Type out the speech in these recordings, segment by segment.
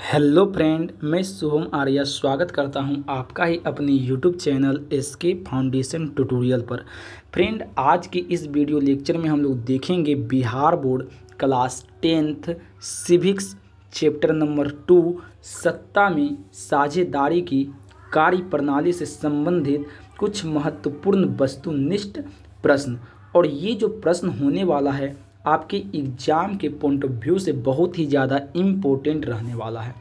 Hello friend, मैं शुभम आर्या स्वागत करता हूं आपका ही अपने YouTube channel SK foundation tutorial पर। फ्रेंड, आज की इस वीडियो लेक्चर में हम लोग देखेंगे Bihar board class 10th civics chapter number 2 सत्ता में साझेदारी की कार्य प्रणाली से संबंधित कुछ महत्वपूर्ण वस्तुनिष्ठ प्रश्न। और ये जो प्रश्न होने वाला है आपके एग्ज़ाम के पॉइंट ऑफ व्यू से बहुत ही ज़्यादा इम्पोर्टेंट रहने वाला है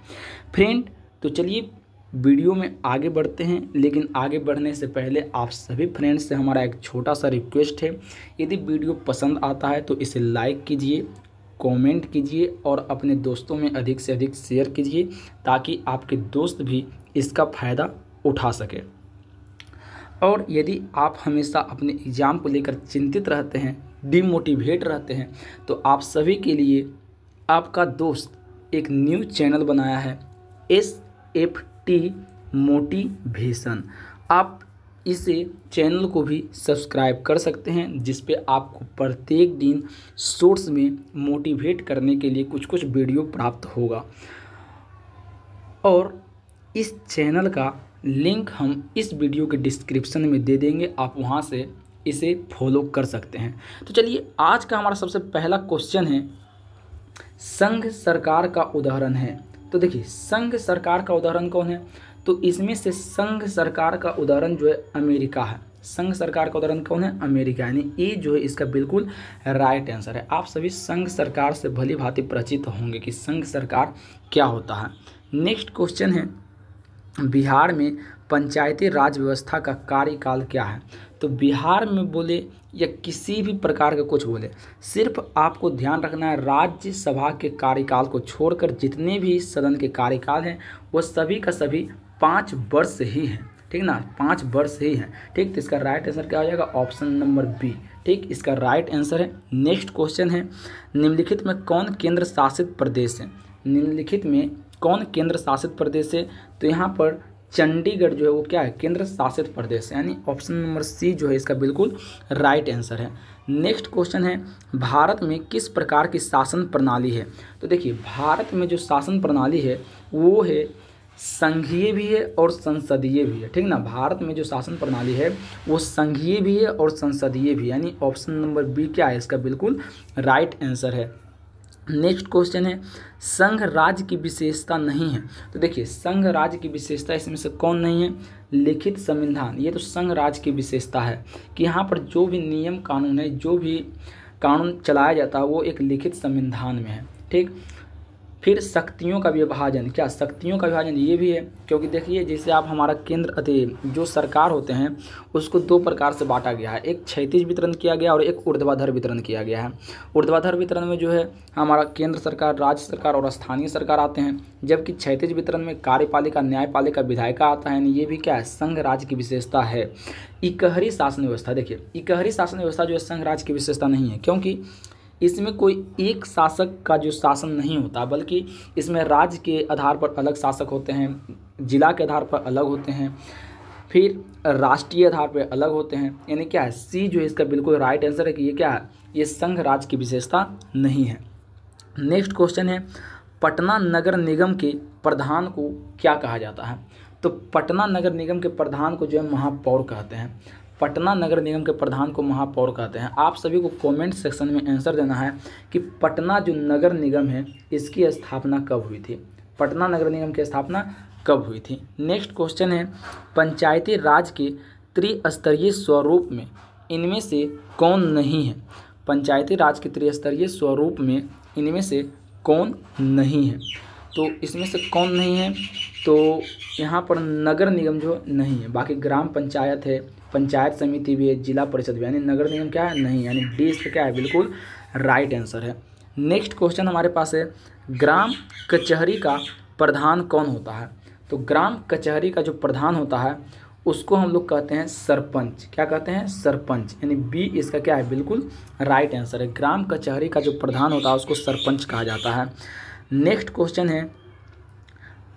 फ्रेंड। तो चलिए वीडियो में आगे बढ़ते हैं, लेकिन आगे बढ़ने से पहले आप सभी फ्रेंड्स से हमारा एक छोटा सा रिक्वेस्ट है। यदि वीडियो पसंद आता है तो इसे लाइक कीजिए, कमेंट कीजिए और अपने दोस्तों में अधिक से अधिक शेयर कीजिए ताकि आपके दोस्त भी इसका फ़ायदा उठा सके। और यदि आप हमेशा अपने एग्ज़ाम को लेकर चिंतित रहते हैं, डिमोटिवेट रहते हैं, तो आप सभी के लिए आपका दोस्त एक न्यू चैनल बनाया है SFT मोटिवेशन। आप इसे चैनल को भी सब्सक्राइब कर सकते हैं, जिस पे आपको प्रत्येक दिन शॉर्ट्स में मोटिवेट करने के लिए कुछ कुछ वीडियो प्राप्त होगा। और इस चैनल का लिंक हम इस वीडियो के डिस्क्रिप्शन में दे देंगे, आप वहां से इसे फॉलो कर सकते हैं। तो चलिए, आज का हमारा सबसे पहला क्वेश्चन है, संघ सरकार का उदाहरण है। तो देखिए, संघ सरकार का उदाहरण कौन है? तो इसमें से संघ सरकार का उदाहरण जो है अमेरिका है। संघ सरकार का उदाहरण कौन है? अमेरिका, यानी ये जो है इसका बिल्कुल राइट आंसर है। आप सभी संघ सरकार से भली भांति परिचित होंगे कि संघ सरकार क्या होता है। नेक्स्ट क्वेश्चन है, बिहार में पंचायती राज व्यवस्था का कार्यकाल क्या है? तो बिहार में बोले या किसी भी प्रकार का कुछ बोले, सिर्फ आपको ध्यान रखना है राज्यसभा के कार्यकाल को छोड़कर जितने भी सदन के कार्यकाल हैं वो सभी का सभी 5 वर्ष ही हैं, ठीक ना, 5 वर्ष ही हैं, ठीक। तो इसका राइट आंसर क्या हो जाएगा? ऑप्शन नंबर बी, ठीक, इसका राइट आंसर है। नेक्स्ट क्वेश्चन है, निम्नलिखित में कौन केंद्र शासित प्रदेश है? निम्नलिखित में कौन केंद्र शासित प्रदेश है? तो यहाँ पर चंडीगढ़ जो है वो क्या है? केंद्र शासित प्रदेश है, यानी ऑप्शन नंबर सी जो है इसका बिल्कुल राइट आंसर है। नेक्स्ट क्वेश्चन है, भारत में किस प्रकार की शासन प्रणाली है? तो देखिए, भारत में जो शासन प्रणाली है वो है संघीय भी है और संसदीय भी है, ठीक ना। भारत में जो शासन प्रणाली है वो संघीय भी है और संसदीय भी, यानी ऑप्शन नंबर बी क्या है? इसका बिल्कुल राइट आंसर है। नेक्स्ट क्वेश्चन है, संघ राज्य की विशेषता नहीं है। तो देखिए, संघ राज्य की विशेषता इसमें से कौन नहीं है? लिखित संविधान। ये तो संघ राज्य की विशेषता है कि यहाँ पर जो भी नियम कानून है, जो भी कानून चलाया जाता है वो एक लिखित संविधान में है, ठीक। फिर शक्तियों का विभाजन, क्या शक्तियों का विभाजन? ये भी है, क्योंकि देखिए जैसे आप हमारा केंद्र जो सरकार होते हैं उसको 2 प्रकार से बांटा गया है, एक क्षैतिज वितरण किया गया और एक ऊर्ध्वाधर वितरण किया गया है। ऊर्ध्वाधर वितरण में जो है हमारा केंद्र सरकार, राज्य सरकार और स्थानीय सरकार आते हैं, जबकि क्षैतिज वितरण में कार्यपालिका, न्यायपालिका, विधायिका आता है। ये भी क्या है? संघ राज्य की विशेषता है। इकहरी शासन व्यवस्था, देखिए इकहरी शासन व्यवस्था जो है संघ राज्य की विशेषता नहीं है, क्योंकि इसमें कोई एक शासक का जो शासन नहीं होता, बल्कि इसमें राज्य के आधार पर अलग शासक होते हैं, जिला के आधार पर अलग होते हैं, फिर राष्ट्रीय आधार पर अलग होते हैं। यानी क्या है? सी जो है इसका बिल्कुल राइट आंसर है कि ये क्या है? ये संघ राज्य की विशेषता नहीं है। नेक्स्ट क्वेश्चन है, पटना नगर निगम के प्रधान को क्या कहा जाता है? तो पटना नगर निगम के प्रधान को जो है महापौर कहते हैं। पटना नगर निगम के प्रधान को महापौर कहते हैं। आप सभी को कमेंट सेक्शन में आंसर देना है कि पटना जो नगर निगम है इसकी स्थापना कब हुई थी? पटना नगर निगम की स्थापना कब हुई थी? नेक्स्ट क्वेश्चन है, पंचायती राज के त्रिस्तरीय स्वरूप में इनमें से कौन नहीं है? पंचायती राज के त्रिस्तरीय स्वरूप में इनमें से कौन नहीं है? तो इसमें से कौन नहीं है? तो यहाँ पर नगर निगम जो नहीं है, बाकी ग्राम पंचायत है, पंचायत समिति भी है, जिला परिषद भी, यानी नगर निगम क्या है? नहीं, यानी डी इसका क्या है? बिल्कुल राइट आंसर है। नेक्स्ट क्वेश्चन हमारे पास है, ग्राम कचहरी का प्रधान कौन होता है? तो ग्राम कचहरी का जो प्रधान होता है उसको हम लोग कहते हैं सरपंच। क्या कहते हैं? सरपंच, यानी बी इसका क्या है? बिल्कुल राइट आंसर है। ग्राम कचहरी का जो प्रधान होता है उसको सरपंच कहा जाता है। नेक्स्ट क्वेश्चन है,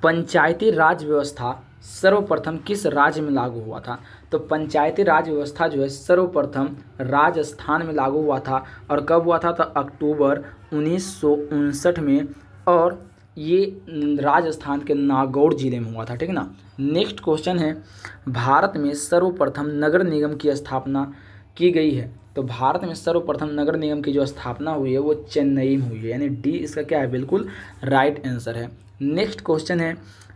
पंचायती राज व्यवस्था सर्वप्रथम किस राज्य में लागू हुआ था? तो पंचायती राज व्यवस्था जो है सर्वप्रथम राजस्थान में लागू हुआ था। और कब हुआ था? तो अक्टूबर 1959 में। और ये राजस्थान के नागौर जिले में हुआ था, ठीक है ना। नेक्स्ट क्वेश्चन है, भारत में सर्वप्रथम नगर निगम की स्थापना की गई है। तो भारत में सर्वप्रथम नगर निगम की जो स्थापना हुई है वो चेन्नई में हुई है, यानी डी इसका क्या है, बिल्कुल राइट आंसर है। नेक्स्ट क्वेश्चन है,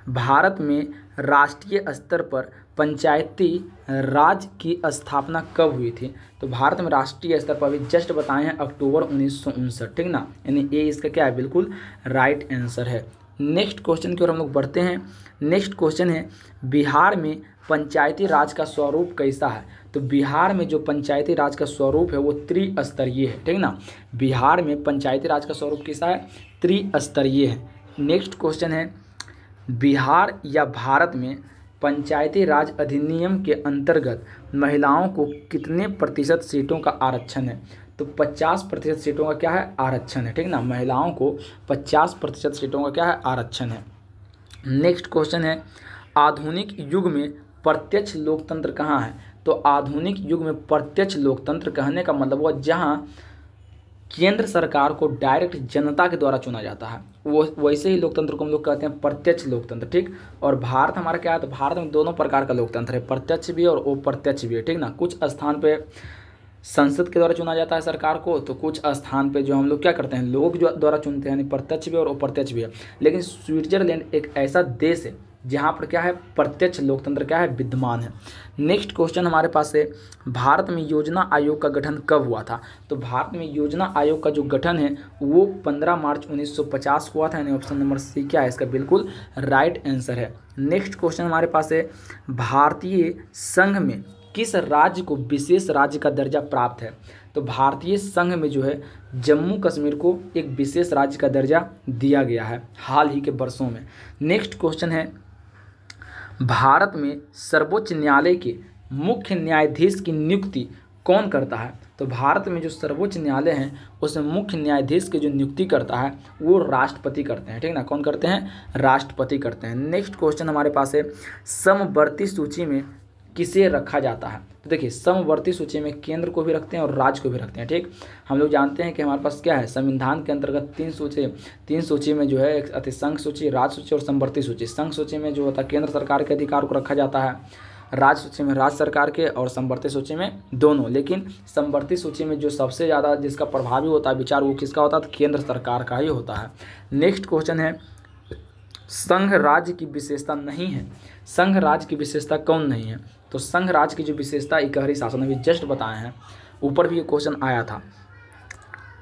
भारत में राष्ट्रीय स्तर पर पंचायती राज की स्थापना कब हुई थी। तो भारत में राष्ट्रीय स्तर पर अभी जस्ट बताए हैं अक्टूबर 1959, ठीक ना, यानी ए इसका क्या है, बिल्कुल राइट आंसर है। नेक्स्ट क्वेश्चन की ओर हम लोग बढ़ते हैं। नेक्स्ट क्वेश्चन है, बिहार में पंचायती राज का स्वरूप कैसा है। तो बिहार में जो पंचायती राज का स्वरूप है वो त्रिस्तरीय है, ठीक ना। बिहार में पंचायती राज का स्वरूप कैसा है, त्रिस्तरीय है। नेक्स्ट क्वेश्चन है, बिहार या भारत में पंचायती राज अधिनियम के अंतर्गत महिलाओं को कितने प्रतिशत सीटों का आरक्षण है। तो 50% सीटों का क्या है, आरक्षण है, ठीक ना। महिलाओं को 50% सीटों का क्या है, आरक्षण है। नेक्स्ट क्वेश्चन है, आधुनिक युग में प्रत्यक्ष लोकतंत्र कहाँ है। तो आधुनिक युग में प्रत्यक्ष लोकतंत्र कहने का मतलब हुआ जहाँ केंद्र सरकार को डायरेक्ट जनता के द्वारा चुना जाता है, वो वैसे ही लोकतंत्र को हम लोग कहते हैं प्रत्यक्ष लोकतंत्र, ठीक। और भारत हमारा क्या है, तो भारत में दोनों प्रकार का लोकतंत्र है, प्रत्यक्ष भी और अप्रत्यक्ष भी है, ठीक ना। कुछ स्थान पे संसद के द्वारा चुना जाता है सरकार को, तो कुछ स्थान पे जो हम लोग क्या करते हैं, लोग जो द्वारा चुनते हैं, यानी प्रत्यक्ष भी और अप्रत्यक्ष भी है। लेकिन स्विट्जरलैंड एक ऐसा देश है जहाँ पर क्या है, प्रत्यक्ष लोकतंत्र क्या है, विद्यमान है। नेक्स्ट क्वेश्चन हमारे पास है, भारत में योजना आयोग का गठन कब हुआ था। तो भारत में योजना आयोग का जो गठन है वो 15 मार्च 1950 हुआ था, यानी ऑप्शन नंबर सी क्या है, इसका बिल्कुल राइट आंसर है। नेक्स्ट क्वेश्चन हमारे पास है, भारतीय संघ में किस राज्य को विशेष राज्य का दर्जा प्राप्त है। तो भारतीय संघ में जो है जम्मू कश्मीर को एक विशेष राज्य का दर्जा दिया गया है हाल ही के वर्षों में। नेक्स्ट क्वेश्चन है, भारत में सर्वोच्च न्यायालय के मुख्य न्यायाधीश की नियुक्ति कौन करता है। तो भारत में जो सर्वोच्च न्यायालय है उसमें मुख्य न्यायाधीश की जो नियुक्ति करता है वो राष्ट्रपति करते हैं, ठीक ना। कौन करते हैं, राष्ट्रपति करते हैं। नेक्स्ट क्वेश्चन हमारे पास है, समवर्ती सूची में किसे रखा जाता है। तो देखिए, समवर्ती सूची में केंद्र को भी रखते हैं और राज्य को भी रखते हैं, ठीक। हम लोग जानते हैं कि हमारे पास क्या है, संविधान के अंतर्गत तीन सूची में जो है एक अतिसंघ सूची, राज्य सूची और समवर्ती सूची। संघ सूची में जो होता है केंद्र सरकार के अधिकार को रखा जाता है, राज्य सूची में राज्य सरकार के और समवर्ती सूची में दोनों। लेकिन समवर्ती सूची में जो सबसे ज़्यादा जिसका प्रभावी होता है विचार वो किसका होता है, तो केंद्र सरकार का ही होता है। नेक्स्ट क्वेश्चन है, संघ राज्य की विशेषता नहीं है। संघ राज्य की विशेषता कौन नहीं है। तो संघ राज्य की जो विशेषता इकहरी शासन अभी जस्ट बताए हैं, ऊपर भी ये क्वेश्चन आया था।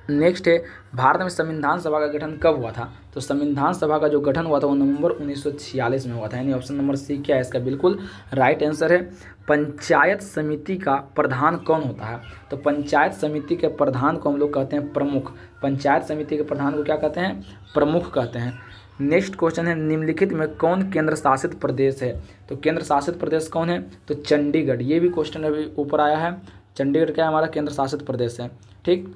नेक्स्ट है, भारत में संविधान सभा का गठन कब हुआ था। तो संविधान सभा का जो गठन हुआ था वो नवंबर 1946 में हुआ था, यानी ऑप्शन नंबर सी क्या है, इसका बिल्कुल राइट आंसर है। पंचायत समिति का प्रधान कौन होता है। तो पंचायत समिति के प्रधान को हम लोग कहते हैं प्रमुख। पंचायत समिति के प्रधान को क्या कहते हैं, प्रमुख कहते हैं। नेक्स्ट क्वेश्चन है, निम्नलिखित में कौन केंद्र शासित प्रदेश है। तो केंद्र शासित प्रदेश कौन है, तो चंडीगढ़। ये भी क्वेश्चन अभी ऊपर आया है, चंडीगढ़ क्या है, हमारा केंद्र शासित प्रदेश है, ठीक।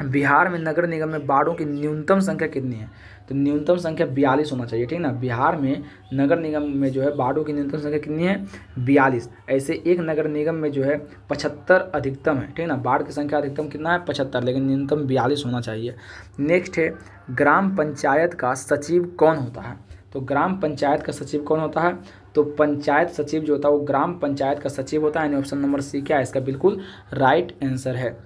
बिहार में नगर निगम में वार्डों की न्यूनतम संख्या कितनी है। तो न्यूनतम संख्या 42 होना चाहिए, ठीक ना। बिहार में नगर निगम में जो है वार्डों की न्यूनतम संख्या कितनी है, 42। ऐसे एक नगर निगम में जो है 75 अधिकतम है, ठीक ना। वार्ड की संख्या अधिकतम कितना है, 75, लेकिन न्यूनतम 42 होना चाहिए। नेक्स्ट है, ग्राम पंचायत का सचिव कौन होता है। तो ग्राम पंचायत का सचिव कौन होता है, तो पंचायत सचिव जो होता है वो ग्राम पंचायत का सचिव होता है, यानी ऑप्शन नंबर सी क्या है, इसका बिल्कुल राइट आंसर है।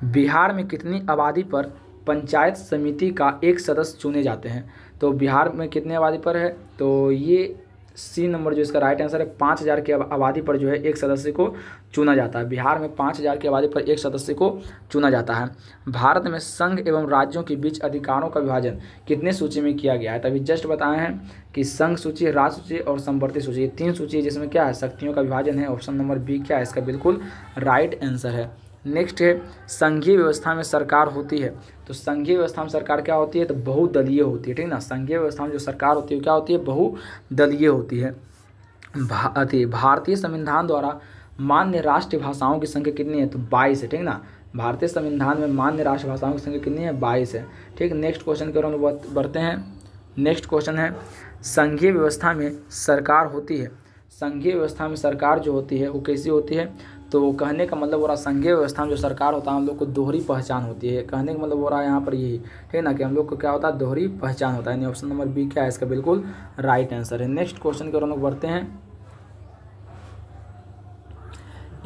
बिहार में कितनी आबादी पर पंचायत समिति का एक सदस्य चुने जाते हैं। तो बिहार में कितनी आबादी पर है, तो ये सी नंबर जो इसका राइट आंसर है, 5000 की आबादी पर जो है एक सदस्य को चुना जाता है। बिहार में 5000 की आबादी पर एक सदस्य को चुना जाता है। भारत में संघ एवं राज्यों के बीच अधिकारों का विभाजन कितने सूची में किया गया है। तभी जस्ट बताए हैं कि संघ सूची, राज्य सूची और समवर्ती सूची, ये 3 सूची है जिसमें क्या है, शक्तियों का विभाजन है। ऑप्शन नंबर बी क्या है, इसका बिल्कुल राइट आंसर है। नेक्स्ट है, संघीय व्यवस्था में सरकार होती है। तो संघीय व्यवस्था में सरकार क्या होती है, तो बहुदलीय होती है, ठीक ना। संघीय व्यवस्था में जो सरकार होती है क्या होती है, बहुदलीय होती है। भारतीय संविधान द्वारा मान्य राष्ट्रीय भाषाओं की संख्या कितनी है, तो 22 है, ठीक ना। भारतीय संविधान में मान्य राष्ट्रीय भाषाओं की संख्या कितनी है, 22 है, ठीक। नेक्स्ट क्वेश्चन की ओर हम बढ़ते हैं। नेक्स्ट क्वेश्चन है, संघीय व्यवस्था में सरकार होती है। संघीय व्यवस्था में सरकार जो होती है वो कैसी होती है, तो कहने का मतलब हो रहा संघीय व्यवस्था में जो सरकार होता है हम लोग को दोहरी पहचान होती है। कहने का मतलब हो रहा है यहाँ पर यही, ठीक है ना, कि हम लोग को क्या होता है, दोहरी पहचान होता है। यानी ऑप्शन नंबर बी क्या है इसका बिल्कुल राइट आंसर है। नेक्स्ट क्वेश्चन की ओर हम लोग बढ़ते हैं।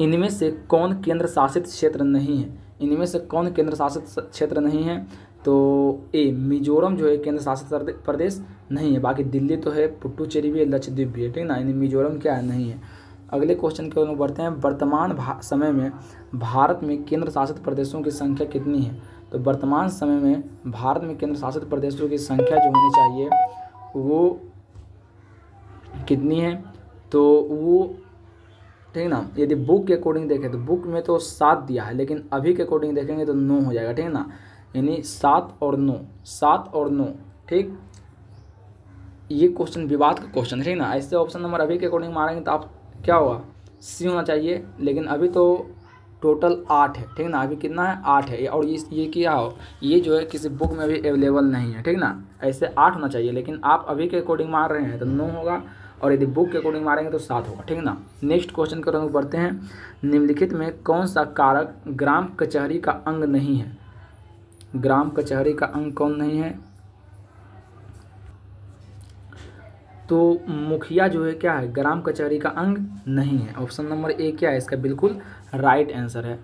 इनमें से कौन केंद्र शासित क्षेत्र नहीं है? इनमें से कौन केंद्र शासित क्षेत्र नहीं है? तो ए मिजोरम जो है केंद्र शासित प्रदेश नहीं है। बाकी दिल्ली तो है, पुडुचेरी भी है, लक्षद्वीप भी है, ठीक है ना। यानी मिजोरम क्या है, नहीं है। अगले क्वेश्चन की ओर बढ़ते हैं। वर्तमान समय में भारत में केंद्र शासित प्रदेशों की संख्या कितनी है? तो वर्तमान समय में भारत में केंद्र शासित प्रदेशों की संख्या जो होनी चाहिए वो कितनी है? तो वो, ठीक है ना, यदि बुक के अकॉर्डिंग देखें तो बुक में तो 7 दिया है, लेकिन अभी के अकॉर्डिंग देखेंगे तो 9 हो जाएगा, ठीक है ना। यानी 7 और 9, 7 और 9, ठीक। ये क्वेश्चन विवाद का क्वेश्चन है, ठीक ना। ऐसे ऑप्शन नंबर अभी के अकॉर्डिंग मारेंगे तो आप क्या होगा, सी होना चाहिए, लेकिन अभी तो टोटल 8 है, ठीक ना। अभी कितना है, 8 है। और ये क्या हो, ये जो है किसी बुक में भी अवेलेबल नहीं है, ठीक ना। ऐसे 8 होना चाहिए, लेकिन आप अभी के अकॉर्डिंग मार रहे हैं तो 9 होगा, और यदि बुक के अकॉर्डिंग मारेंगे तो 7 होगा, ठीक है ना। नेक्स्ट क्वेश्चन की ओर बढ़ते हैं। निम्नलिखित में कौन सा कारक ग्राम कचहरी का अंग नहीं है? ग्राम कचहरी का अंग कौन नहीं है? तो मुखिया जो है क्या है, ग्राम कचहरी का अंग नहीं है। ऑप्शन नंबर ए क्या है इसका बिल्कुल राइट आंसर है।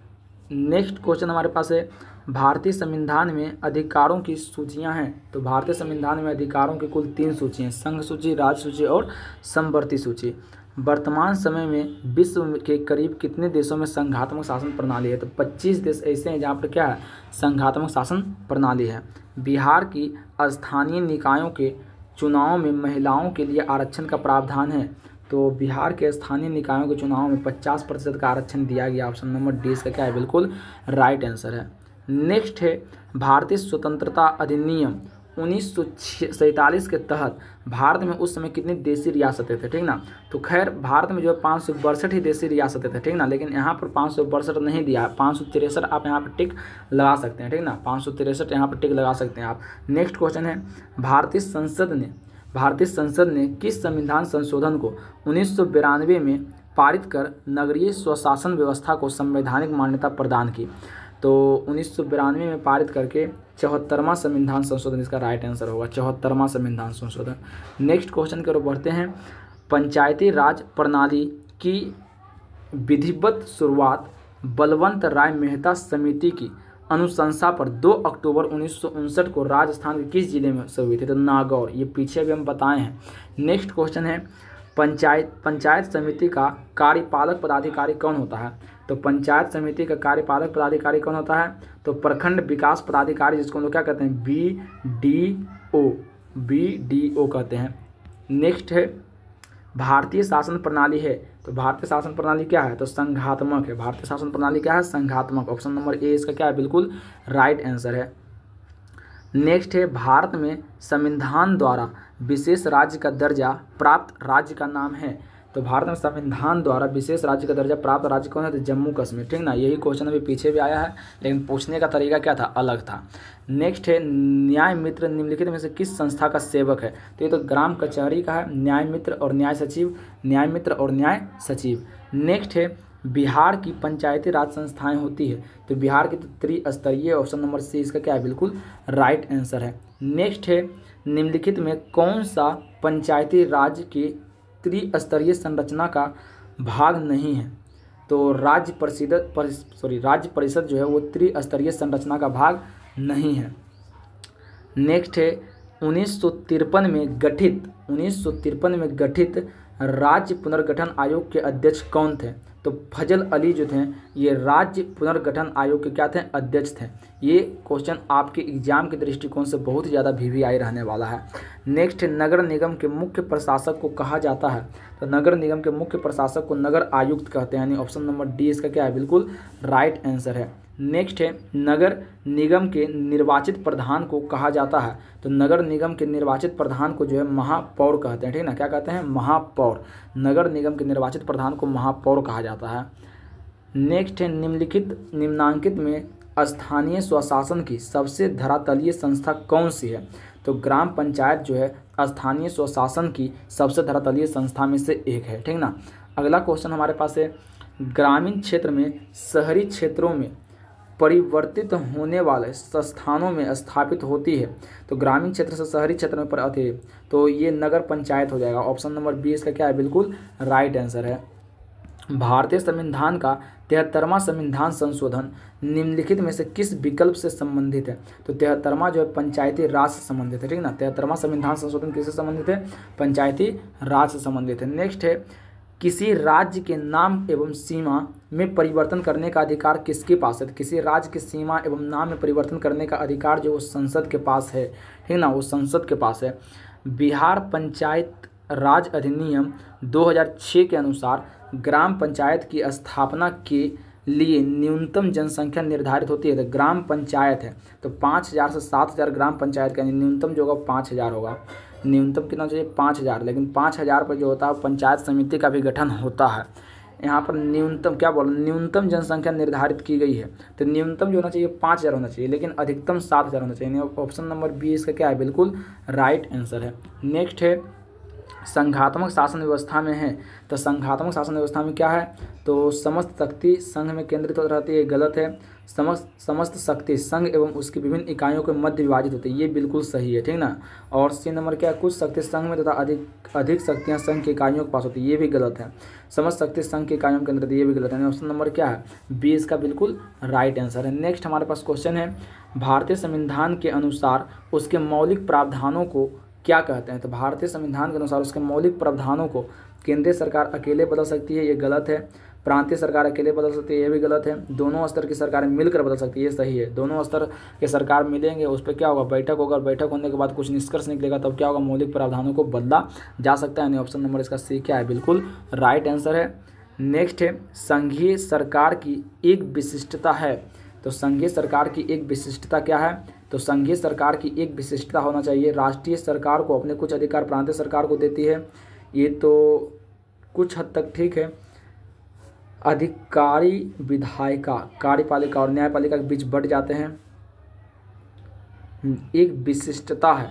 नेक्स्ट क्वेश्चन हमारे पास है। भारतीय संविधान में अधिकारों की सूचियां हैं। तो भारतीय संविधान में अधिकारों की कुल 3 सूचियाँ, संघ सूची, राज्य सूची और समवर्ती सूची। वर्तमान समय में विश्व के करीब कितने देशों में संघात्मक शासन प्रणाली है? तो 25 देश ऐसे हैं जहाँ पर क्या है, संघात्मक शासन प्रणाली है। बिहार की स्थानीय निकायों के चुनाव में महिलाओं के लिए आरक्षण का प्रावधान है। तो बिहार के स्थानीय निकायों के चुनाव में 50% का आरक्षण दिया गया। ऑप्शन नंबर डी इसका क्या है बिल्कुल राइट आंसर है। नेक्स्ट है। भारतीय स्वतंत्रता अधिनियम 1947 के तहत भारत में उस समय कितनी देशी रियासतें थे, ठीक ना। तो खैर भारत में जो है 562 ही देशी रियासतें थे, ठीक ना। लेकिन यहाँ पर 562 नहीं दिया है, 563 आप यहाँ पर टिक लगा सकते हैं, ठीक ना। 563 यहाँ पर टिक लगा सकते हैं आप। नेक्स्ट क्वेश्चन है। भारतीय संसद ने किस संविधान संशोधन को 1992 में पारित कर नगरीय स्वशासन व्यवस्था को संवैधानिक मान्यता प्रदान की? तो 1992 में पारित करके 74वां संविधान संशोधन इसका राइट आंसर होगा, 74वां संविधान संशोधन। नेक्स्ट क्वेश्चन की ओर बढ़ते हैं। पंचायती राज प्रणाली की विधिवत शुरुआत बलवंत राय मेहता समिति की अनुशंसा पर 2 अक्टूबर 1959 को राजस्थान के किस जिले में से हुई थी? तो नागौर। ये पीछे भी हम बताए हैं। नेक्स्ट क्वेश्चन है। पंचायत समिति का कार्यपालक पदाधिकारी कौन होता है? तो पंचायत समिति का कार्यपालक पदाधिकारी कौन होता है? तो प्रखंड विकास पदाधिकारी, जिसको हम लोग क्या कहते हैं, BDO कहते हैं। नेक्स्ट है। भारतीय शासन प्रणाली है। तो भारतीय शासन प्रणाली क्या है? तो संघात्मक है। भारतीय शासन प्रणाली क्या है? संघात्मक। ऑप्शन नंबर ए इसका क्या है बिल्कुल राइट आंसर है। नेक्स्ट है। भारत में संविधान द्वारा विशेष राज्य का दर्जा प्राप्त राज्य का नाम है। तो भारत में संविधान द्वारा विशेष राज्य का दर्जा प्राप्त राज्य कौन है? तो जम्मू कश्मीर, ठीक ना। यही क्वेश्चन अभी पीछे भी आया है, लेकिन पूछने का तरीका क्या था, अलग था। नेक्स्ट है। न्याय मित्र निम्नलिखित में से किस संस्था का सेवक है? तो ये तो ग्राम कचहरी का है, न्याय मित्र और न्याय सचिव, न्याय मित्र और न्याय सचिव। नेक्स्ट है। बिहार की पंचायती राज संस्थाएं होती है। तो बिहार की तो त्रिस्तरीय। ऑप्शन नंबर सी इसका क्या है बिल्कुल राइट आंसर है। नेक्स्ट है। निम्नलिखित में कौन सा पंचायती राज के त्रिस्तरीय संरचना का भाग नहीं है? तो राज्य परिषद जो है वो त्रिस्तरीय संरचना का भाग नहीं है। नेक्स्ट है। 1953 में गठित राज्य पुनर्गठन आयोग के अध्यक्ष कौन थे? तो फजल अली जो थे ये राज्य पुनर्गठन आयोग के क्या थे? अध्यक्ष थे। ये क्वेश्चन आपके एग्जाम के दृष्टिकोण से बहुत ज़्यादा VVI रहने वाला है। नेक्स्ट, नगर निगम के मुख्य प्रशासक को कहा जाता है। तो नगर निगम के मुख्य प्रशासक को नगर आयुक्त कहते हैं, यानी ऑप्शन नंबर डी इसका क्या है बिल्कुल राइट आंसर है। नेक्स्ट है। नगर निगम के निर्वाचित प्रधान को कहा जाता है। तो नगर निगम के निर्वाचित प्रधान को जो है महापौर कहते हैं, ठीक ना। क्या कहते हैं? महापौर। नगर निगम के निर्वाचित प्रधान को महापौर कहा जाता है। नेक्स्ट है। निम्नांकित में स्थानीय स्वशासन की सबसे धरातलीय संस्था कौन सी है? तो ग्राम पंचायत जो है स्थानीय स्वशासन की सबसे धरातलीय संस्था में से एक है, ठीक ना। अगला क्वेश्चन हमारे पास है। ग्रामीण क्षेत्र में शहरी क्षेत्रों में परिवर्तित होने वाले स्थानों में स्थापित होती है। तो ग्रामीण क्षेत्र से शहरी क्षेत्र में आती है तो ये नगर पंचायत हो जाएगा। ऑप्शन नंबर बी इसका क्या है, बिल्कुल राइट आंसर है। भारतीय संविधान का 73वां संविधान संशोधन निम्नलिखित में से किस विकल्प से संबंधित है? तो 73वां जो है पंचायती राज से संबंधित है, ठीक ना। 73वां संविधान संशोधन किससे संबंधित है? पंचायती राज से संबंधित है। नेक्स्ट है, किसी राज्य के नाम एवं सीमा में परिवर्तन करने का अधिकार किसके पास है? किसी राज्य की सीमा एवं नाम में परिवर्तन करने का अधिकार जो संसद के पास है, ठीक ना, वो संसद के पास है। बिहार पंचायत राज अधिनियम 2006 के अनुसार ग्राम पंचायत की स्थापना के लिए न्यूनतम जनसंख्या निर्धारित होती है। तो ग्राम पंचायत है तो 5000 से 7000 ग्राम पंचायत का न्यूनतम जो होगा 5000 होगा। न्यूनतम कितना चाहिए? 5000। लेकिन 5000 पर जो होता है पंचायत समिति का भी गठन होता है। यहाँ पर न्यूनतम क्या बोल, न्यूनतम जनसंख्या निर्धारित की गई है तो न्यूनतम जो होना चाहिए 5000 होना चाहिए, लेकिन अधिकतम 7000 होना चाहिए। ऑप्शन नंबर बी इसका क्या है, बिल्कुल राइट आंसर है। नेक्स्ट है, संघात्मक शासन व्यवस्था में है तो संघात्मक शासन व्यवस्था में क्या है? तो समस्त शक्ति संघ में केंद्रित हो रहती है, गलत है। समस्त शक्ति संघ एवं उसकी विभिन्न इकाइयों के मध्य विभाजित होती है, ये बिल्कुल सही है, ठीक ना। और सी नंबर क्या है, कुछ शक्ति संघ में तथा अधिक शक्तियाँ संघ की इकाइयों के पास होती है, ये भी गलत है। समस्त शक्ति संघ की इकाइयों में केंद्रित, ये भी गलत है। ऑप्शन नंबर क्या है, बी इसका बिल्कुल राइट आंसर है। नेक्स्ट हमारे पास क्वेश्चन है, भारतीय संविधान के अनुसार उसके मौलिक प्रावधानों को क्या कहते हैं? तो भारतीय संविधान के अनुसार उसके मौलिक प्रावधानों को केंद्रीय सरकार अकेले बदल सकती है, ये गलत है। प्रांतीय सरकार अकेले बदल सकती है, ये भी गलत है। दोनों स्तर की सरकारें मिलकर बदल सकती है, ये सही है। दोनों स्तर के सरकार मिलेंगे, उस पर क्या होगा, बैठक होगा। बैठक होने के बाद कुछ निष्कर्ष निकलेगा, तब क्या होगा, मौलिक प्रावधानों को बदला जा सकता है। ऑप्शन नंबर इसका सी क्या है, बिल्कुल राइट आंसर है। नेक्स्ट है, संघीय सरकार की एक विशिष्टता है। तो संघीय सरकार की एक विशिष्टता क्या है? तो संघीय सरकार की एक विशिष्टता होना चाहिए, राष्ट्रीय सरकार को अपने कुछ अधिकार प्रांतीय सरकार को देती है, ये तो कुछ हद तक ठीक है। अधिकारी विधायिका, कार्यपालिका और न्यायपालिका के बीच बंट जाते हैं। एक विशिष्टता है,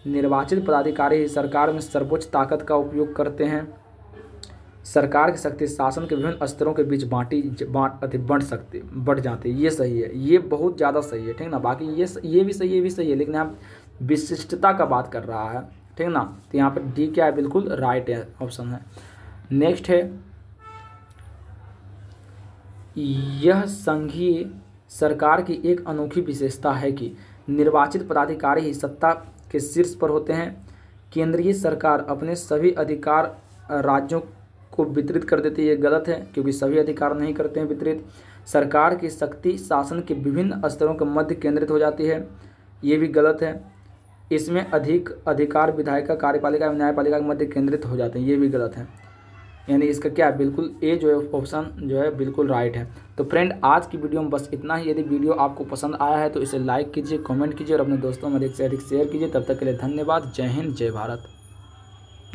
निर्वाचित पदाधिकारी ही सरकार में सर्वोच्च ताकत का उपयोग करते हैं। सरकार की शक्ति शासन के विभिन्न स्तरों के बीच बढ़ जाती है, ये सही है, ये बहुत ज़्यादा सही है, ठीक ना। बाकी ये भी सही है, ये भी सही है, लेकिन यहाँ विशिष्टता का बात कर रहा है, ठीक ना। तो यहाँ पर डी क्या है, बिल्कुल राइट ऑप्शन है। नेक्स्ट है, यह संघीय सरकार की एक अनोखी विशेषता है कि निर्वाचित पदाधिकारी ही सत्ता के शीर्ष पर होते हैं। केंद्रीय सरकार अपने सभी अधिकार राज्यों को वितरित कर देती है, ये गलत है क्योंकि सभी अधिकार नहीं करते हैं वितरित। सरकार की शक्ति शासन के विभिन्न स्तरों के मध्य केंद्रित हो जाती है, ये भी गलत है। इसमें अधिक अधिकार विधायिका, कार्यपालिका एवं न्यायपालिका के मध्य केंद्रित हो जाते हैं, ये भी गलत है। यानी इसका क्या है, बिल्कुल ए जो है ऑप्शन जो है बिल्कुल राइट है। तो फ्रेंड आज की वीडियो में बस इतना ही। यदि वीडियो आपको पसंद आया है तो इसे लाइक कीजिए, कमेंट कीजिए और अपने दोस्तों में अधिक से अधिक शेयर कीजिए। तब तक के लिए धन्यवाद। जय हिंद, जय भारत।